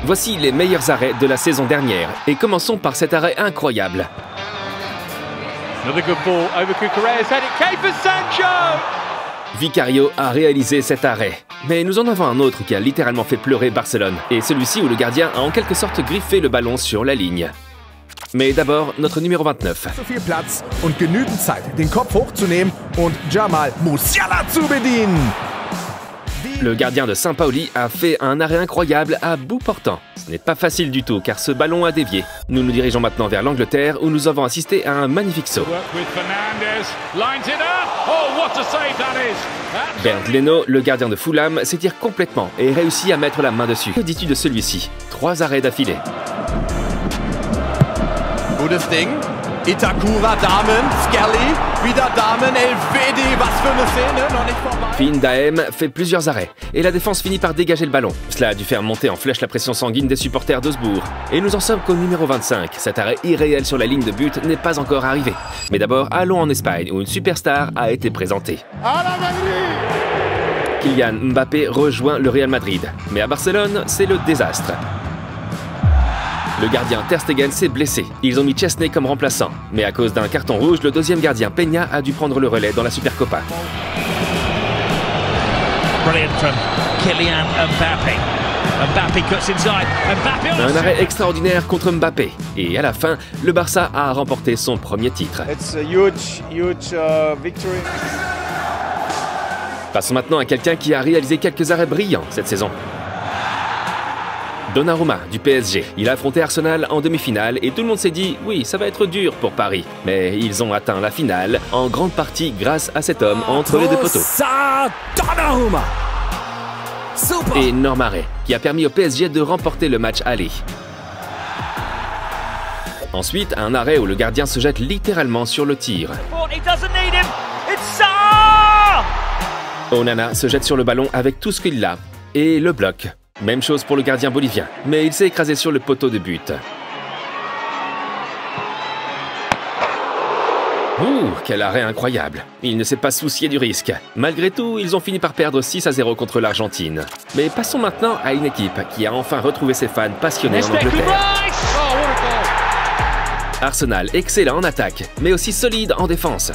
Voici les meilleurs arrêts de la saison dernière. Et commençons par cet arrêt incroyable. Vicario a réalisé cet arrêt. Mais nous en avons un autre qui a littéralement fait pleurer Barcelone. Et celui-ci où le gardien a en quelque sorte griffé le ballon sur la ligne. Mais d'abord, notre numéro 29. So viel Platz und genügend Zeit, den Kopf hochzunehmen und Jamal Musiala zu bedienen. Le gardien de Saint-Pauli a fait un arrêt incroyable à bout portant. Ce n'est pas facile du tout car ce ballon a dévié. Nous nous dirigeons maintenant vers l'Angleterre où nous avons assisté à un magnifique saut. Bernd Leno, le gardien de Fulham, s'étire complètement et réussit à mettre la main dessus. Que dis-tu de celui-ci? 3 arrêts d'affilée. Gutes Ding. Itakura, Damen, Skelly, wieder Damen, Elvedi, was für eine Szene, noch nicht vorbei. Finn Daem fait plusieurs arrêts et la défense finit par dégager le ballon. Cela a dû faire monter en flèche la pression sanguine des supporters d'Augsbourg. Et nous en sommes qu'au numéro 25. Cet arrêt irréel sur la ligne de but n'est pas encore arrivé. Mais d'abord, allons en Espagne où une superstar a été présentée. Kylian Mbappé rejoint le Real Madrid. Mais à Barcelone, c'est le désastre. Le gardien Ter Stegen s'est blessé. Ils ont mis Chesney comme remplaçant. Mais à cause d'un carton rouge, le deuxième gardien Peña a dû prendre le relais dans la Supercopa. Un arrêt extraordinaire contre Mbappé. Et à la fin, le Barça a remporté son premier titre. Passons maintenant à quelqu'un qui a réalisé quelques arrêts brillants cette saison. Donnarumma du PSG. Il a affronté Arsenal en demi-finale et tout le monde s'est dit « Oui, ça va être dur pour Paris ». Mais ils ont atteint la finale en grande partie grâce à cet homme entre les deux poteaux. Et Normaré, qui a permis au PSG de remporter le match aller. Ensuite, un arrêt où le gardien se jette littéralement sur le tir. Onana se jette sur le ballon avec tout ce qu'il a et le bloque. Même chose pour le gardien bolivien, mais il s'est écrasé sur le poteau de but. Ouh, quel arrêt incroyable. Il ne s'est pas soucié du risque. Malgré tout, ils ont fini par perdre 6-0 contre l'Argentine. Mais passons maintenant à une équipe qui a enfin retrouvé ses fans passionnés en Angleterre. Arsenal, excellent en attaque, mais aussi solide en défense.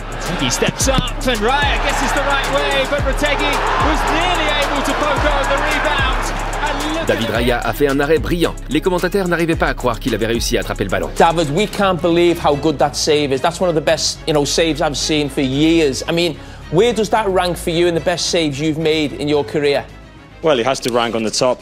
David Raya a fait un arrêt brillant. Les commentateurs n'arrivaient pas à croire qu'il avait réussi à attraper le ballon. David, we can't believe how good that save is. That's one of the best, saves I've seen for years. I mean, where does that rank for you in the best saves you've made in your career? Well, it has to rank on the top.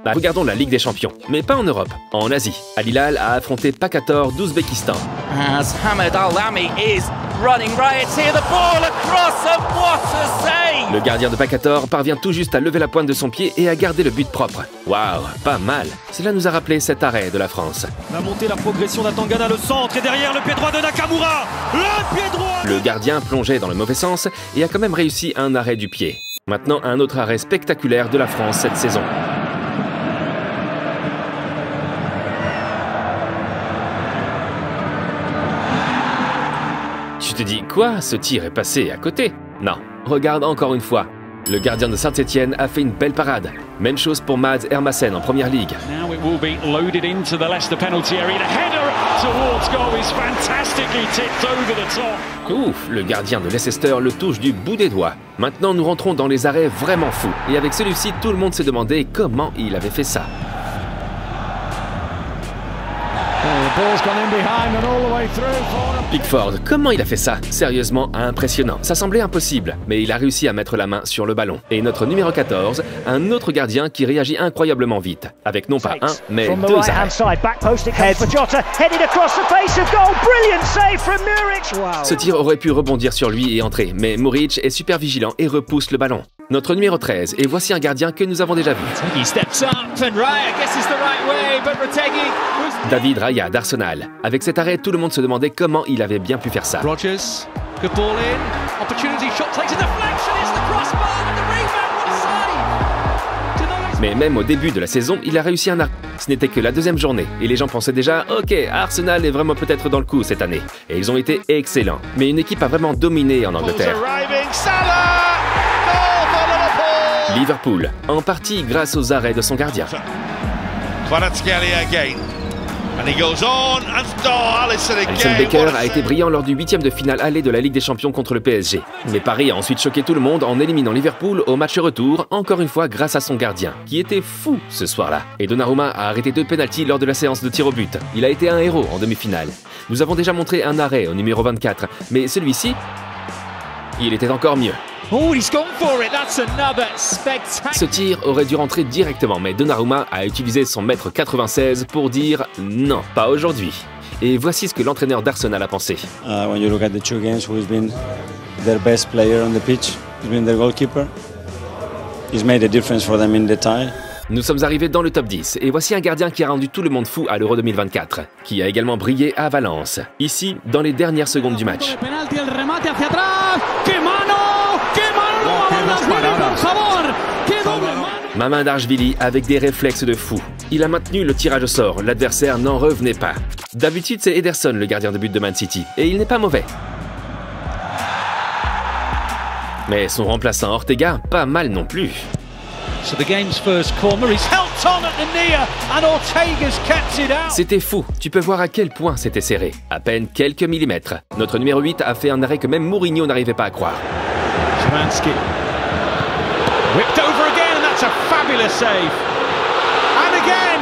Regardons la Ligue des Champions, mais pas en Europe, en Asie. Al Hilal a affronté Pakator d'Ouzbékistan. As Hamed Al-Lami is running riot here, the ball across and what a save! Le gardien de Pakator parvient tout juste à lever la pointe de son pied et à garder le but propre. Waouh, pas mal. Cela nous a rappelé cet arrêt de la France. La montée, la progression d'Atangana, le centre et derrière le pied droit de Nakamura. Le pied droit! Le gardien plongeait dans le mauvais sens et a quand même réussi un arrêt du pied. Maintenant, un autre arrêt spectaculaire de la France cette saison. Tu te dis, quoi? Ce tir est passé à côté? Non, regarde encore une fois. Le gardien de Saint-Etienne a fait une belle parade. Même chose pour Mads Hermasen en première ligue. Ouf, le gardien de Leicester le touche du bout des doigts. Maintenant, nous rentrons dans les arrêts vraiment fous. Et avec celui-ci, tout le monde s'est demandé comment il avait fait ça. Pickford, comment il a fait ça? Sérieusement impressionnant. Ça semblait impossible, mais il a réussi à mettre la main sur le ballon. Et notre numéro 14, un autre gardien qui réagit incroyablement vite. Avec non pas un, mais 2 arrêts. Ce tir aurait pu rebondir sur lui et entrer, mais Muric est super vigilant et repousse le ballon. Notre numéro 13, et voici un gardien que nous avons déjà vu. David Raya d'Arsenal. Avec cet arrêt, tout le monde se demandait comment il avait bien pu faire ça. Rodgers, good ball in, opportunity, shot takes a deflection, it's the crossbar and the rebound, what a save! Mais même au début de la saison, il a réussi un arrêt. Ce n'était que la 2e journée, et les gens pensaient déjà « Ok, Arsenal est vraiment peut-être dans le coup cette année ». Et ils ont été excellents. Mais une équipe a vraiment dominé en Angleterre. Liverpool, en partie grâce aux arrêts de son gardien. Kvaratskhelia again. And he goes on and Alisson Alisson again. Becker a été brillant lors du 8e de finale aller de la Ligue des Champions contre le PSG. Mais Paris a ensuite choqué tout le monde en éliminant Liverpool au match retour, encore une fois grâce à son gardien, qui était fou ce soir-là. Et Donnarumma a arrêté 2 pénaltys lors de la séance de tir au but. Il a été un héros en demi-finale. Nous avons déjà montré un arrêt au numéro 24, mais celui-ci, il était encore mieux. Oh, he's gone for it. That's another spectacular. Ce tir aurait dû rentrer directement, mais Donnarumma a utilisé son mètre 96 pour dire non, pas aujourd'hui. Et voici ce que l'entraîneur d'Arsenal a pensé. When you look at the 2 games, who's been their best player on the pitch, who's been their goalkeeper. He's made a difference for them in the tie. Nous sommes arrivés dans le top 10 et voici un gardien qui a rendu tout le monde fou à l'Euro 2024, qui a également brillé à Valence, ici dans les dernières secondes du match. Mamardashvili avec des réflexes de fou. Il a maintenu le tirage au sort, l'adversaire n'en revenait pas. D'habitude c'est Ederson le gardien de but de Man City, et il n'est pas mauvais. Mais son remplaçant Ortega, pas mal non plus. So the game's first corner, he's helped on at the near and Ortega's kept it out. C'était fou, tu peux voir à quel point c'était serré, à peine quelques millimètres. Notre numéro 8 a fait un arrêt que même Mourinho n'arrivait pas à croire. Szymanski whipped over again and that's a fabulous save. And again.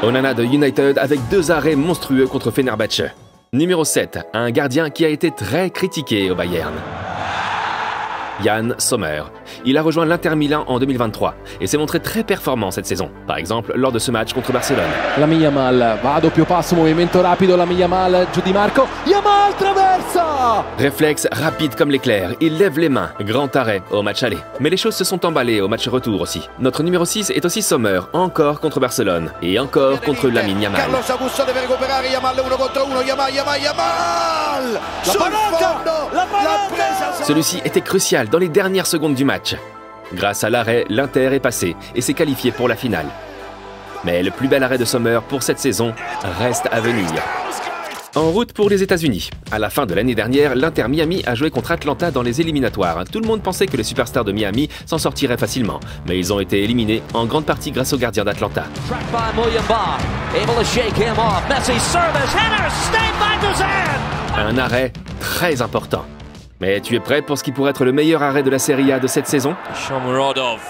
Onana de United avec 2 arrêts monstrueux contre Fenerbahçe. Numéro 7, un gardien qui a été très critiqué au Bayern. Yann Sommer. Il a rejoint l'Inter Milan en 2023 et s'est montré très performant cette saison, par exemple lors de ce match contre Barcelone. Lamine Yamal va a doppio passo, movimento rapido, Lamine Yamal giù di Marco, Yamal traversa! Réflexe rapide comme l'éclair, il lève les mains, grand arrêt au match aller. Mais les choses se sont emballées au match retour aussi. Notre numéro 6 est aussi Sommer, encore contre Barcelone et encore contre Lamine Yamal. Carlos Augusto deve recuperare Yamal 1 contre 1, Yamal! Sul fondo! La presa! Celui-ci était crucial dans les dernières secondes du match. Grâce à l'arrêt, l'Inter est passé et s'est qualifié pour la finale. Mais le plus bel arrêt de Sommer pour cette saison reste à venir. En route pour les États-Unis. À la fin de l'année dernière, l'Inter Miami a joué contre Atlanta dans les éliminatoires. Tout le monde pensait que les superstars de Miami s'en sortiraient facilement, mais ils ont été éliminés en grande partie grâce au gardien d'Atlanta. Un arrêt très important. Mais tu es prêt pour ce qui pourrait être le meilleur arrêt de la Serie A de cette saison? Shomurodov.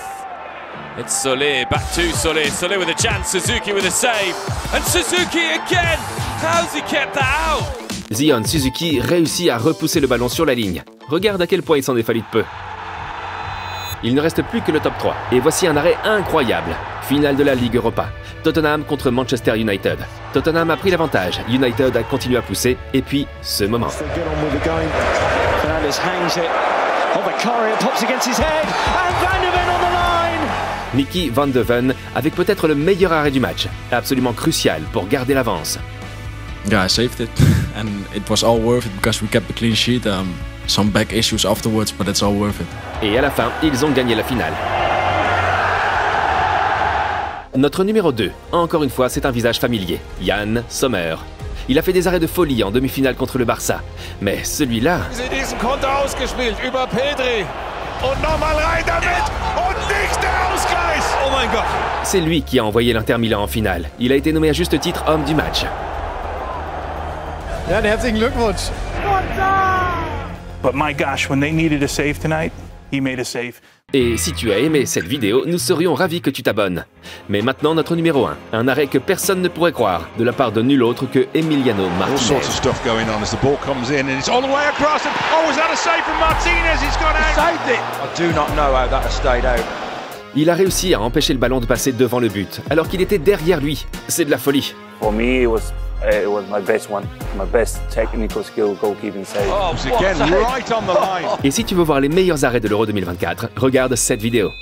It's Solé, back to Solé. Solé with a chance, Suzuki with a save. And Suzuki again! How's he kept that out? Zion Suzuki réussit à repousser le ballon sur la ligne. Regarde à quel point il s'en est fallu de peu. Il ne reste plus que le top 3. Et voici un arrêt incroyable. Finale de la Ligue Europa. Tottenham contre Manchester United. Tottenham a pris l'avantage. United a continué à pousser. Et puis, ce moment. Mickey Van de Ven avec peut-être le meilleur arrêt du match. Absolument crucial pour garder l'avance. Yeah, I saved it and it was all worth it because we kept the clean sheet. Some back issues afterwards, but it's all worth it. Et à la fin, ils ont gagné la finale. Notre numéro 2, encore une fois, c'est un visage familier, Yann Sommer. Il a fait des arrêts de folie en demi-finale contre le Barça. Mais celui-là... C'est lui qui a envoyé l'Inter Milan en finale. Il a été nommé à juste titre homme du match. Ja, herzlichen Glückwunsch. But my gosh, when they needed a save tonight, he made a save. Et si tu as aimé cette vidéo, nous serions ravis que tu t'abonnes. Mais maintenant, notre numéro 1, un arrêt que personne ne pourrait croire, de la part de nul autre que Emiliano Martinez. All sorts of stuff going on as the ball comes in and it's all the way across. And, oh, was that a save from Martinez? He's gone out. Saved it. I do not know how that has stayed out. Il a réussi à empêcher le ballon de passer devant le but, alors qu'il était derrière lui. C'est de la folie. For me, it was my best one, my best technical skill goalkeeping save. Oh, again, right on the line. Et si tu veux voir les meilleurs arrêts de l'Euro 2024, regarde cette vidéo.